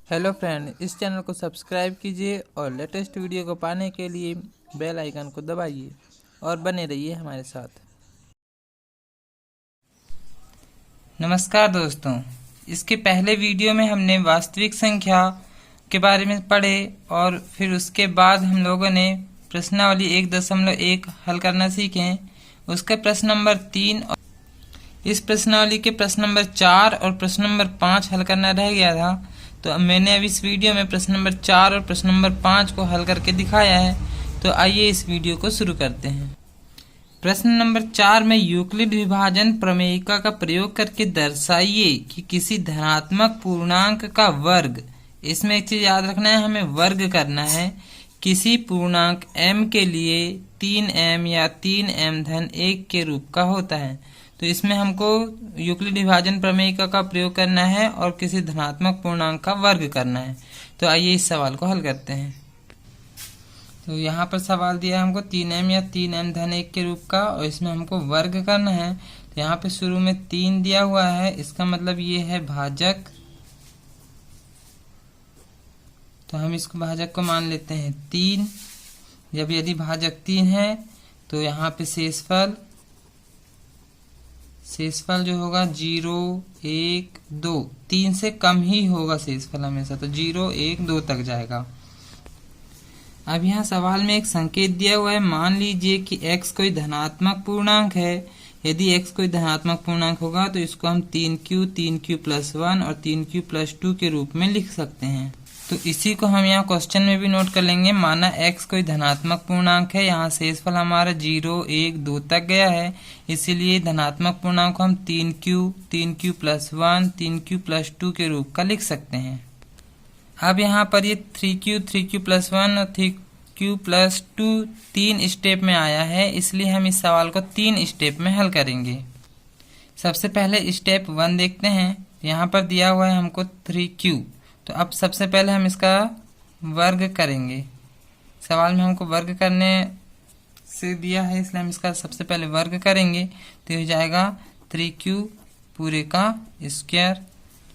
Hello friend, इस channel को subscribe कीजिए और लेटेस्ट वीडियो को पाने के लिए बेल आइकन को दबाइए और बने रहिए हमारे साथ। नमस्कार दोस्तों। इसके पहले वीडियो में हमने वास्तविक संख्या के बारे में पढ़े और फिर उसके बाद हम लोगों ने प्रश्नावली 1.1 हल करना सीखे। उसके प्रश्न नंबर 3 और इस प्रश्नावली के प्रश्न नंबर 4 और प्रश्न नंबर 5 हल करना रह गया था। तो अब मैंने अब इस वीडियो में प्रश्न नंबर 4 और प्रश्न नंबर 5 को हल करके दिखाया है। तो आइए इस वीडियो को शुरू करते हैं। प्रश्न नंबर 4 में यूक्लिड विभाजन प्रमेयिका का प्रयोग करके दर्शाइए कि किसी धनात्मक पूर्णांक का वर्ग, इसमें एक चीज याद रखना है, हमें वर्ग करना है, किसी पूर्णांक m के लिए 3m या 3m धन 1 के रूप का होता है। तो इसमें हमको यूक्लिड विभाजन प्रमेयिका का प्रयोग करना है और किसी धनात्मक पूर्णांक का वर्ग करना है। तो आइए इस सवाल को हल करते हैं। तो यहाँ पर सवाल दिया है हमको 3m या 3m धन 1 के रूप का और इसमें हमको वर्ग करना है। तो यहाँ पे शुरू में 3 दिया हुआ है, इसका मतलब ये है भाजक। तो हम इसको भाजक को मान लेते हैं 3। जब यदि भाजक 3 है तो यहाँ पे शेषफल जो होगा 0, 1, 2, 3 से कम ही होगा शेषफल हमेशा। तो 0, 1, 2 तक जाएगा। अब यहाँ सवाल में एक संकेत दिया हुआ है, मान लीजिए कि x कोई धनात्मक पूर्णांक है। यदि x कोई धनात्मक पूर्णांक होगा तो इसको हम 3q+1 और 3q+2 के रूप में लिख सकते हैं। तो इसी को हम यहाँ क्वेश्चन में भी नोट कर लेंगे। माना x कोई धनात्मक पूर्णांक है, यहाँ शेषफल हमारा 0, 1, 2 तक गया है, इसीलिए धनात्मक पूर्णांक को हम 3q+1, 3q+2 के रूप का लिख सकते हैं। अब यहाँ पर ये 3q, 3q+1 और 3q+2 3 स्टेप में आया है, इसलिए हम इस सवाल को 3 स्टेप में हल करेंगे। सबसे पहले स्टेप 1 देखते हैं। यहाँ पर दिया हुआ है हमको 3q। तो अब सबसे पहले हम इसका वर्ग करेंगे। सवाल में हमको वर्ग करने से दिया है, इसलिए हम इसका सबसे पहले वर्ग करेंगे। तो हो जाएगा 3q पूरे का स्क्वायर,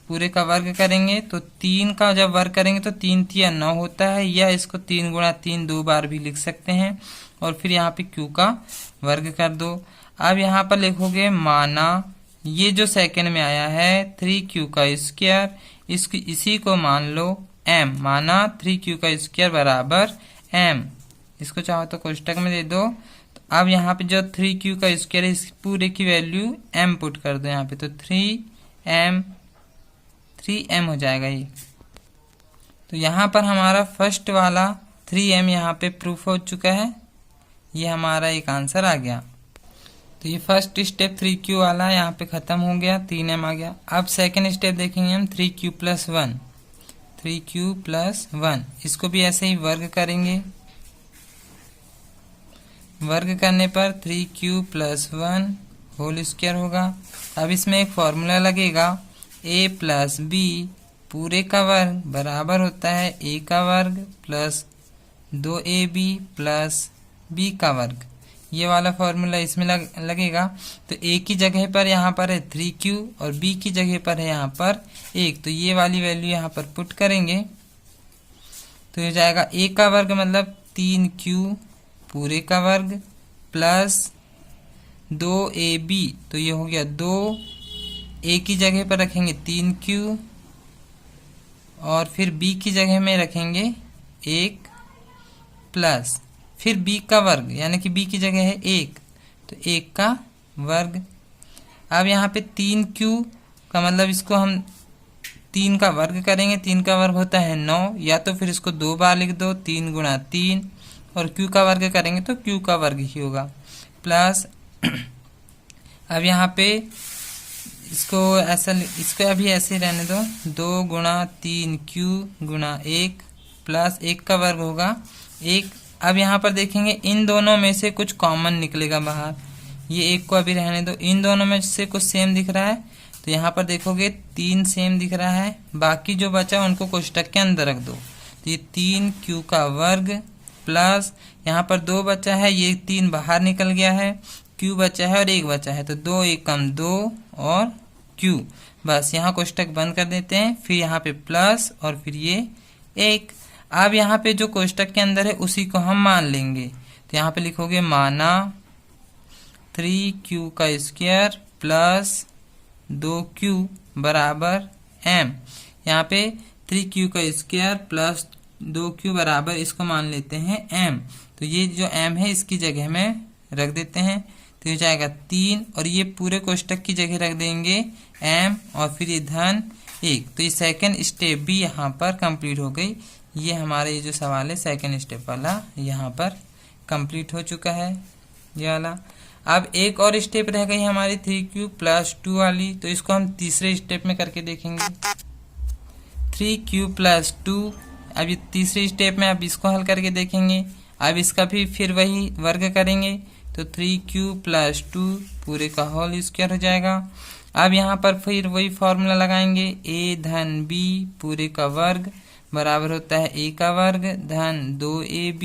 पूरे का वर्ग करेंगे। तो 3 का जब वर्ग करेंगे तो 3 तिया 9 होता है, या इसको 3 गुणा 3 2 बार भी लिख सकते हैं। और फिर यहाँ पे q का वर्ग कर दो। अब यहाँ पर लिखोगे माना ये जो सेकंड में आया है 3q का स्क्वायर, इसी को मान लो m। माना 3q का स्क्वायर बराबर m, इसको चाहो तो कोष्टक में दे दो। तो अब यहाँ पे जो 3q का स्क्वायर है, इस पूरे की वैल्यू m पुट कर दो यहाँ पे। तो 3m हो जाएगा ये। तो यहाँ पर हमारा फर्स्ट वाला 3m यहाँ पे प्रूफ हो चुका है, ये हमारा एक आंसर आ गया। तो ये फर्स्ट स्टेप 3q वाला यहाँ पे खत्म हो गया, 3m आ गया। अब सेकंड स्टेप देखेंगे हम 3q+1, 3q+1, इसको भी ऐसे ही वर्ग करेंगे। वर्ग करने पर 3q+1 होल स्क्वायर होगा। अब इसमें एक फॉर्मूला लगेगा, a+b पूरे का वर्ग बराबर होता है a का वर्ग प्लस 2ab प्लस b का वर्ग। ये वाला फॉर्मूला इसमें लगेगा। तो a की जगह पर यहाँ पर है 3q और b की जगह पर है यहाँ पर 1। तो ये वाली वैल्यू यहाँ पर पुट करेंगे तो हो जाएगा a का वर्ग मतलब 3q पूरे का वर्ग प्लस 2ab। तो ये हो गया 2, a की जगह पर रखेंगे 3q और फिर b की जगह में रखेंगे 1 प्लस फिर b का वर्ग, यानी कि b की जगह है 1, तो 1 का वर्ग। अब यहाँ पे 3q का मतलब इसको हम 3 का वर्ग करेंगे, 3 का वर्ग होता है 9, या तो फिर इसको 2 बार लिख दो 3 गुणा 3, और q का वर्ग करेंगे तो q का वर्ग ही होगा प्लस। अब यहाँ पे इसको अभी ऐसे ही रहने दो, 2 गुणा 3q गुणा 1 प्लस 1 का वर्ग होगा 1। अब यहाँ पर देखेंगे इन दोनों में से कुछ कॉमन निकलेगा बाहर, ये 1 को अभी रहने दो। इन दोनों में से कुछ सेम दिख रहा है, तो यहाँ पर देखोगे 3 सेम दिख रहा है, बाकी जो बचा उनको कोष्टक के अंदर रख दो। तो ये 3q का वर्ग प्लस यहाँ पर 2 बचा है, ये 3 बाहर निकल गया है, q बचा है और 1 बचा है, तो 2 1 कम 2 और क्यू। बस यहाँ कोष्टक बंद कर देते हैं, फिर यहाँ पे प्लस और फिर ये 1। अब यहाँ पे जो कोष्टक के अंदर है उसी को हम मान लेंगे। तो यहाँ पे लिखोगे माना 3q का स्क्वायर प्लस 2q बराबर m। यहाँ पे 3q का स्क्वायर प्लस 2q बराबर इसको मान लेते हैं m। तो ये जो m है इसकी जगह में रख देते हैं, तो ये जाएगा 3 और ये पूरे कोष्टक की जगह रख देंगे m और फिर ये धन 1। तो ये सेकंड स्टेप भी यहाँ पर कंप्लीट हो गई। ये हमारा ये जो सवाल है सेकंड स्टेप वाला यहाँ पर कंप्लीट हो चुका है ये वाला। अब एक और स्टेप रह गई हमारी 3q प्लस 2 वाली, तो इसको हम तीसरे स्टेप में करके देखेंगे। 3q प्लस 2, अब ये तीसरे स्टेप में अब इसको हल करके देखेंगे। अब इसका भी फिर वही वर्ग करेंगे, तो 3q प्लस 2 पूरे का होल स्क्वायर हो जाएगा। अब यहाँ पर फिर वही फॉर्मूला लगाएंगे, a धन b पूरे का वर्ग बराबर होता है a का वर्ग धन 2ab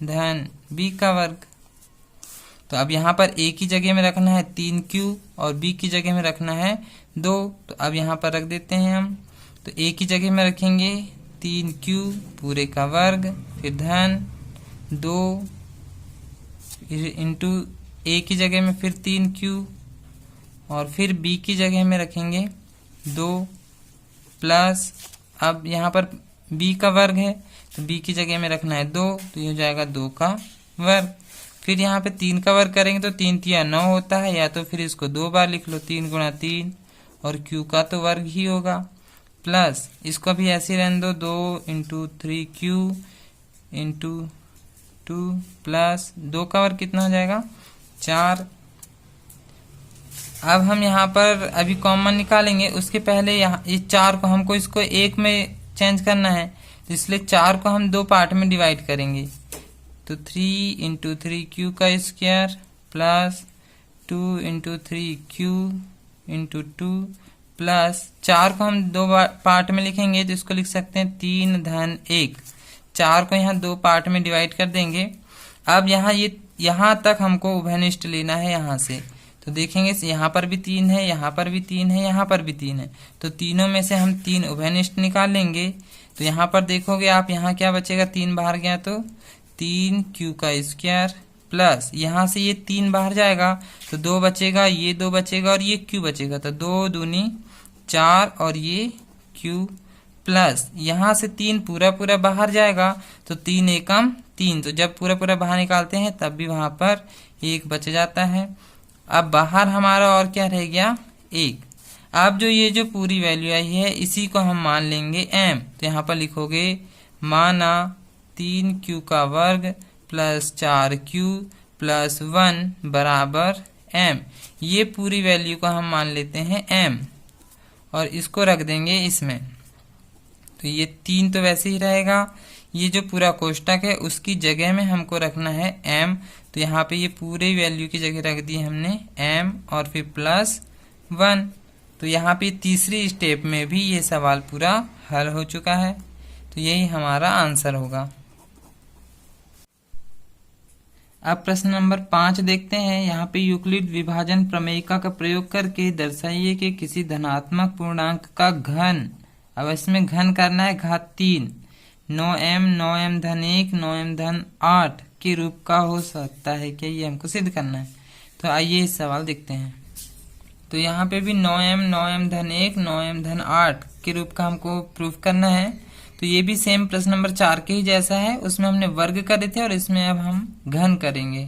धन b का वर्ग। तो अब यहाँ पर a की जगह में रखना है 3q और b की जगह में रखना है 2। तो अब यहाँ पर रख देते हैं हम, तो a की जगह में रखेंगे 3q पूरे का वर्ग फिर धन 2 इंटू a की जगह में फिर 3q और फिर b की जगह में रखेंगे 2 प्लस, अब यहाँ पर b का वर्ग है तो b की जगह में रखना है 2, तो ये हो जाएगा 2 का वर्ग। फिर यहाँ पे 3 का वर्ग करेंगे तो 3 तिया 9 होता है, या तो फिर इसको 2 बार लिख लो 3 गुणा 3 और q का तो वर्ग ही होगा, प्लस इसको भी ऐसे रहने दो 2 इंटू 3q इंटू 2 प्लस 2 का वर्ग कितना हो जाएगा 4। अब हम यहाँ पर अभी कॉमन निकालेंगे, उसके पहले यहाँ इस 4 को हमको इसको 1 में चेंज करना है, तो इसलिए 4 को हम 2 पार्ट में डिवाइड करेंगे। तो 3 इंटू 3q का square plus 2 into 3q into 2 plus 4 को हम 2 पार्ट में लिखेंगे, तो इसको लिख सकते हैं 3 धन 1। 4 को यहाँ 2 पार्ट में डिवाइड कर देंगे। अब यहाँ तक हमको उभयनिष्ठ लेना है यहाँ से, तो देखेंगे यहाँ पर भी 3 है, यहाँ पर भी 3 है, यहाँ पर भी 3 है, तो तीनों में से हम 3 उभयनिष्ठ निकाल लेंगे। तो यहाँ पर देखोगे आप, यहाँ क्या बचेगा 3 बाहर गया तो 3q का स्क्वायर प्लस यहाँ से ये 3 बाहर जाएगा तो 2 बचेगा, ये 2 बचेगा और ये q बचेगा, तो 2 दूनी 4 और ये q प्लस यहाँ से 3 पूरा पूरा बाहर जाएगा तो 3 एकम 3, तो जब पूरा पूरा बाहर निकालते हैं तब भी वहां पर 1 बच जाता है। अब बाहर हमारा और क्या रह गया 1। अब जो ये जो पूरी वैल्यू आई है इसी को हम मान लेंगे m, तो यहाँ पर लिखोगे माना 3q का वर्ग प्लस 4q प्लस 1 बराबर m। ये पूरी वैल्यू को हम मान लेते हैं m और इसको रख देंगे इसमें, तो ये 3 तो वैसे ही रहेगा। ये जो पूरा कोष्टक है उसकी जगह में हमको रखना है m, तो यहाँ पे ये पूरे वैल्यू की जगह रख दी हमने m और फिर प्लस 1। तो यहाँ पे तीसरी स्टेप में भी ये सवाल पूरा हल हो चुका है, तो यही हमारा आंसर होगा। अब प्रश्न नंबर 5 देखते हैं। यहाँ पे यूक्लिड विभाजन प्रमेयिका का प्रयोग करके दर्शाइए कि किसी धनात्मक पूर्णांक का घन, अब इसमें घन करना है घात 3, 9m धन 1 9m धन 8 के रूप का हो सकता है क्या, ये हमको सिद्ध करना है। तो आइए इस सवाल देखते हैं। तो यहाँ पे भी 9m धन 1 9m धन 8 के रूप का हमको प्रूफ करना है। तो ये भी सेम प्रश्न नंबर 4 के ही जैसा है, उसमें हमने वर्ग करे थे और इसमें अब हम घन करेंगे।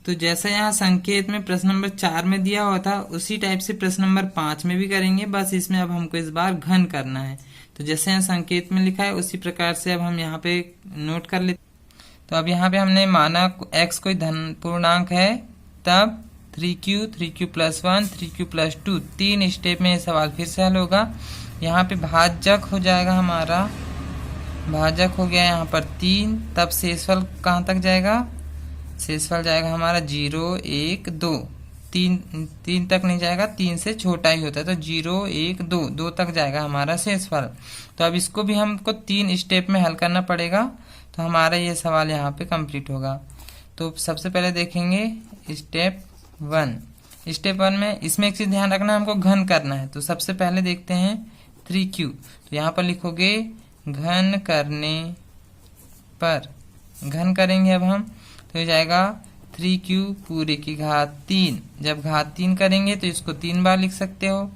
तो जैसा यहाँ संकेत में प्रश्न नंबर 4 में दिया हुआ था उसी टाइप से प्रश्न नंबर 5 में भी करेंगे, बस इसमें अब हमको इस बार घन करना है। तो जैसे यहाँ संकेत में लिखा है उसी प्रकार से अब हम यहाँ पे नोट कर लेते। तो अब यहाँ पे हमने माना x कोई धन पूर्णांक है, तब 3q plus 1 3q plus 2 3 step में ये सवाल फिर से हल होगा। यहाँ पे भाजक हो जाएगा हमारा, भाजक हो गया यहाँ पर 3, तब शेषफल कहाँ तक जाएगा, शेषफल जाएगा हमारा 0 1 2, 3 तक नहीं जाएगा, 3 से छोटा ही होता है, तो 0 1 2 2 तक जाएगा हमारा शेषफल। तो अब इसको भी हमको 3 स्टेप में हल करना पड़ेगा, तो हमारा ये सवाल यहाँ पे कंप्लीट होगा। तो सबसे पहले देखेंगे स्टेप 1। स्टेप 1 में इसमें एक चीज ध्यान रखना, हमको घन करना है। तो सबसे पहले देखते हैं 3q। तो यहाँ पर लिखोगे घन करने पर, घन करेंगे अब हम, तो हो जाएगा 3q पूरे की घात 3। जब घात 3 करेंगे तो इसको 3 बार लिख सकते हो,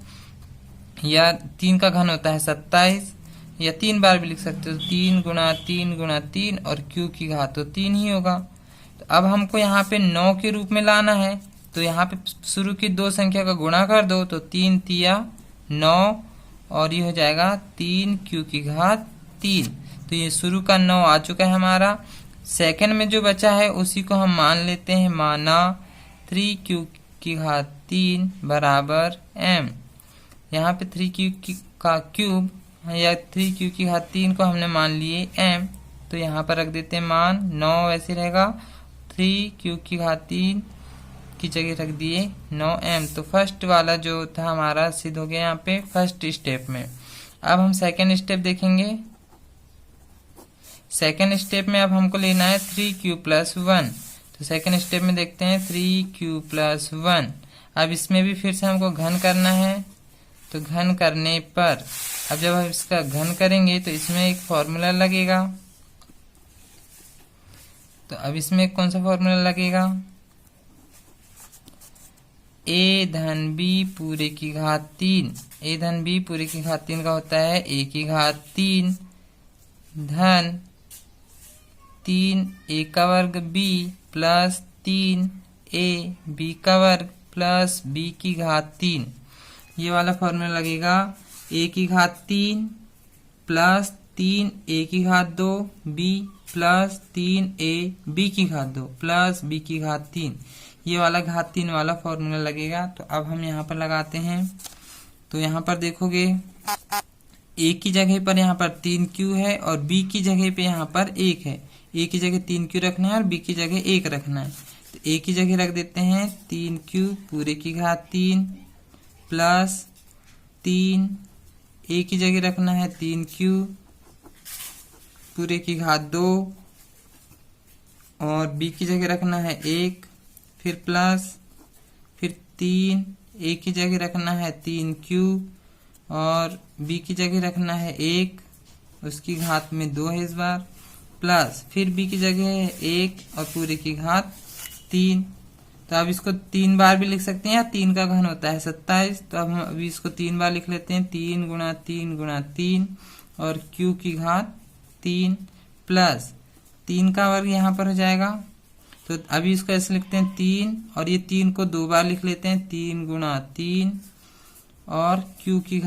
या 3 का घन होता है 27, या 3 बार भी लिख सकते हो, 3 गुणा 3 गुणा 3 और q की घात तो 3 ही होगा। तो अब हमको यहाँ पे 9 के रूप में लाना है, तो यहाँ पे शुरू की 2 संख्या का गुणा कर दो, तो 3 तिया 9 और ये हो जाएगा 3q की घात 3। तो ये शुरू का 9 आ चुका है हमारा। सेकंड में जो बचा है उसी को हम मान लेते हैं, माना 3q की घात 3 बराबर m। यहाँ पे 3q का क्यूब या 3q की घात 3 को हमने मान लिए m, तो यहाँ पर रख देते हैं मान 9 वैसे रहेगा, 3q की घात 3 की जगह रख दिए 9m। तो फर्स्ट वाला जो था हमारा सिद्ध हो गया यहाँ पे फर्स्ट स्टेप में। अब हम सेकंड स्टेप देखेंगे। सेकंड स्टेप में अब हमको लेना है 3q + 1। तो सेकंड स्टेप में देखते हैं 3q + 1। अब इसमें भी फिर से हमको घन करना है, तो घन करने पर अब जब हम इसका घन करेंगे तो इसमें एक फॉर्मूला लगेगा। तो अब इसमें कौन सा फॉर्मूला लगेगा, a धन b पूरे की घात 3। a धन b पूरे की घात 3 का होता है a की घात 3 धन 3a का वर्ग b प्लस 3a b का वर्ग प्लस b की घात 3। ये वाला फॉर्मूला लगेगा a की घात 3 प्लस 3a की घात 2 b प्लस 3a b की घात 2 प्लस b की घात 3। ये वाला घात 3 वाला फॉर्मूला लगेगा। तो अब हम यहाँ पर लगाते हैं। तो यहाँ पर देखोगे a की जगह पर यहाँ पर 3q है और b की जगह पे यहाँ पर 1 है। a की जगह 3q रखना है और b की जगह 1 रखना है। तो a की जगह रख देते हैं 3q पूरे की घात 3 प्लस 3, a की जगह रखना है 3q पूरे की घात 2 और b की जगह रखना है 1, फिर प्लस, फिर 3, a की जगह रखना है 3q और b की जगह रखना है 1, उसकी घात में 2 है इस बार, प्लस फिर b की जगह है 1 और पूरे की घात 3। तो अब इसको 3 बार भी लिख सकते हैं, या 3 का घन होता है 27। तो अब हम अभी इसको 3 बार लिख लेते हैं, 3 गुणा 3 गुणा 3 और q की घात 3 प्लस 3 का वर्ग यहाँ पर हो जाएगा। तो अभी इसको ऐसे लिखते हैं 3 और ये 3 को 2 बार लिख लेते हैं, 3 गुणा 3 और q की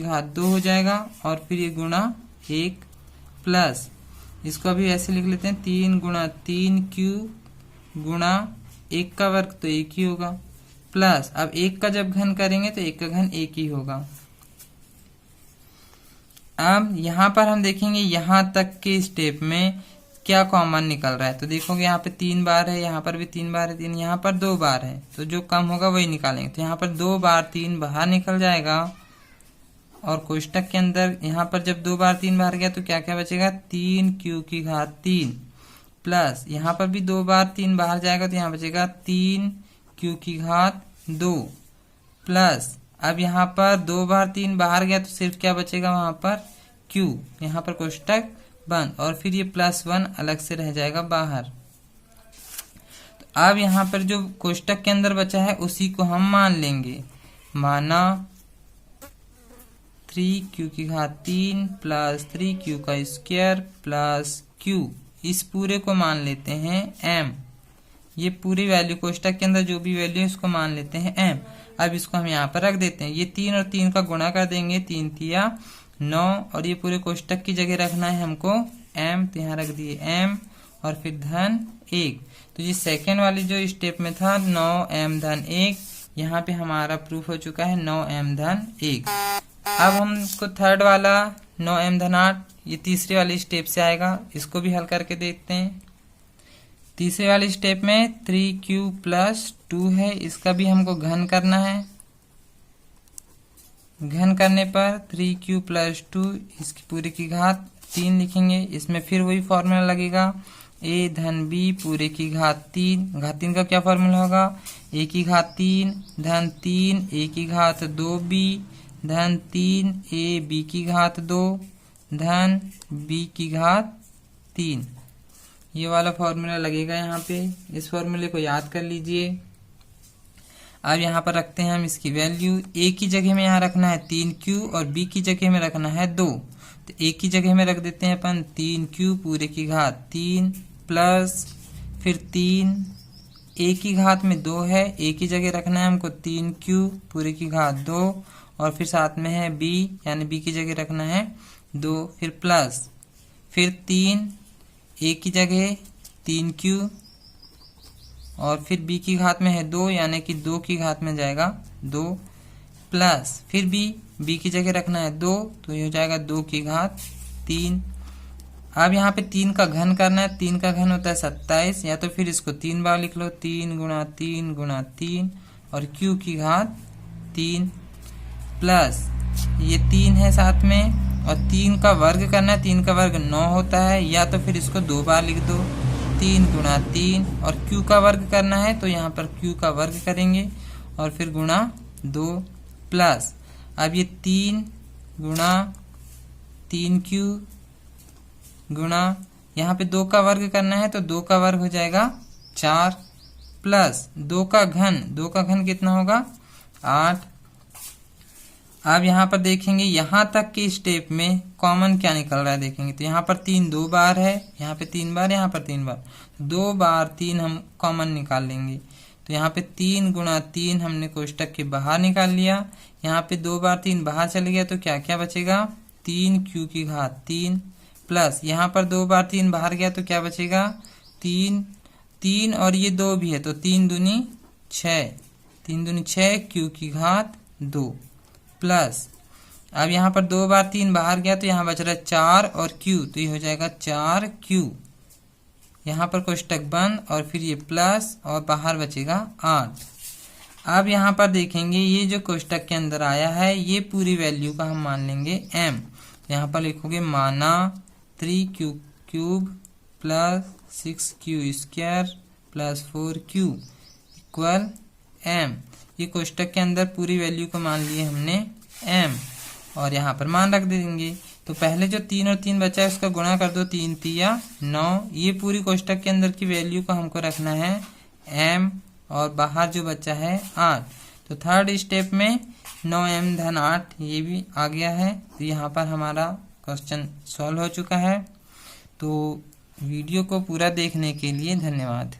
घात 2 हो जाएगा और फिर ये गुणा 1 प्लस इसको अभी ऐसे लिख लेते हैं 3 गुणा 3q गुणा 1 का वर्ग तो 1 ही होगा, प्लस अब 1 का जब घन करेंगे तो 1 का घन 1 ही होगा। अब यहाँ पर हम देखेंगे यहाँ तक के स्टेप में क्या कॉमन निकल रहा है। तो देखोगे यहाँ पे 3 बार है, यहाँ पर भी 3 बार है, 3 यहाँ पर 2 बार है, तो जो कम होगा वही निकालेंगे। तो यहाँ पर 2 बार 3 बाहर निकल जाएगा और कोष्टक के अंदर यहाँ पर जब 2 बार 3 बाहर गया तो क्या क्या बचेगा, 3q की घात 3 प्लस यहाँ पर भी 2 बार 3 बाहर जाएगा तो यहाँ बचेगा 3q की घात 2 प्लस अब यहाँ पर 2 बार 3 बाहर गया तो सिर्फ क्या बचेगा वहां पर q, यहाँ पर कोष्टक बंद और फिर ये +1 अलग से रह जाएगा बाहर। तो अब यहाँ पर जो कोष्टक के अंदर बचा है उसी को हम मान लेंगे, माना 3q की घात 3 प्लस 3q का स्क्वायर प्लस q, इस पूरे को मान लेते हैं m। ये पूरी वैल्यू कोष्टक के अंदर जो भी वैल्यू है इसको मान लेते हैं m। अब इसको हम यहाँ पर रख देते हैं, ये 3 और 3 का गुणा कर देंगे, 3 तिया 9 और ये पूरे कोष्टक की जगह रखना है हमको m, तो यहाँ रख दिए m और फिर धन 1। तो ये सेकेंड वाली जो स्टेप में था 9m धन 1, यहाँ पे हमारा प्रूफ हो चुका है 9m धन 1। अब हमको थर्ड वाला 9m धन 8, ये तीसरी वाली स्टेप से आएगा, इसको भी हल करके देखते हैं। तीसरे वाली स्टेप में 3q + 2 है, इसका भी हमको घन करना है। घन करने पर 3q + 2 इसकी पूरी की घात 3 लिखेंगे। इसमें फिर वही फॉर्मूला लगेगा, ए धन बी पूरे की घात 3। घात 3 का क्या फॉर्मूला होगा, ए की घात 3 धन 3 ए की घात 2b धन 3 ए बी की घात 2 धन बी की घात 3। ये वाला फॉर्मूला लगेगा यहाँ पे। इस फॉर्मूले को याद कर लीजिए। अब यहाँ पर रखते हैं हम इसकी वैल्यू। ए की जगह में यहाँ रखना है 3q और बी की जगह में रखना है 2। तो ए की जगह में रख देते हैं अपन 3q पूरे की घात 3 प्लस फिर 3 ए की घात में 2 है, ए की जगह रखना है हमको 3q पूरे की घात 2 और फिर साथ में है b यानी b की जगह रखना है 2 फिर प्लस फिर 3 ए की जगह 3q और फिर b की घात में है 2 यानी कि 2 की घात में जाएगा 2 प्लस फिर b की जगह रखना है 2 तो ये हो जाएगा 2 की घात 3। अब यहाँ पे 3 का घन करना है। 3 का घन होता है 27 या तो फिर इसको 3 बार लिख लो 3 गुणा 3 गुणा 3 और q की घात 3 प्लस ये 3 है साथ में और 3 का वर्ग करना है। 3 का वर्ग 9 होता है या तो फिर इसको 2 बार लिख दो 3 गुणा 3 और q का वर्ग करना है तो यहाँ पर q का वर्ग करेंगे और फिर गुणा 2 प्लस अब ये 3 गुणा 3q गुणा यहाँ पे 2 का वर्ग करना है तो 2 का वर्ग हो जाएगा 4 प्लस 2 का घन कितना होगा 8। अब यहाँ पर देखेंगे यहाँ तक के स्टेप में कॉमन क्या निकल रहा है देखेंगे तो यहाँ पर 3 2 बार है, यहाँ पे 3 बार, यहाँ पर 3 बार, 2 बार 3 हम कॉमन निकाल लेंगे तो यहाँ पे 3 गुणा 3 हमने कोष्टक के बाहर निकाल लिया। यहाँ पे 2 बार 3 बाहर चले गया तो क्या क्या बचेगा 3q की घात 3 प्लस यहाँ पर 2 बार 3 बाहर गया तो क्या बचेगा 3 और ये 2 भी है तो 3 दूनी 6 q की घात 2 प्लस अब यहाँ पर 2 बार 3 बाहर गया तो यहाँ बच रहा है 4 और q तो ये हो जाएगा 4q। यहाँ पर कोष्टक बंद और फिर ये प्लस और बाहर बचेगा 8। अब यहाँ पर देखेंगे ये जो कोष्टक के अंदर आया है ये पूरी वैल्यू का हम मान लेंगे m। यहाँ पर लिखोगे माना 3q cube plus 6q square plus 4q equal m। ये कोष्टक के अंदर पूरी वैल्यू को मान लिए हमने m और यहाँ पर मान रख देंगे। तो पहले जो 3 और 3 बचा है उसका गुणा कर दो 3 3 9। ये पूरी कोष्टक के अंदर की वैल्यू को हमको रखना है m और बाहर जो बचा है 8। तो थर्ड स्टेप में 9m धन 8 ये भी आ गया है। तो यहाँ पर हमारा क्वेश्चन सॉल्व हो चुका है। तो वीडियो को पूरा देखने के लिए धन्यवाद।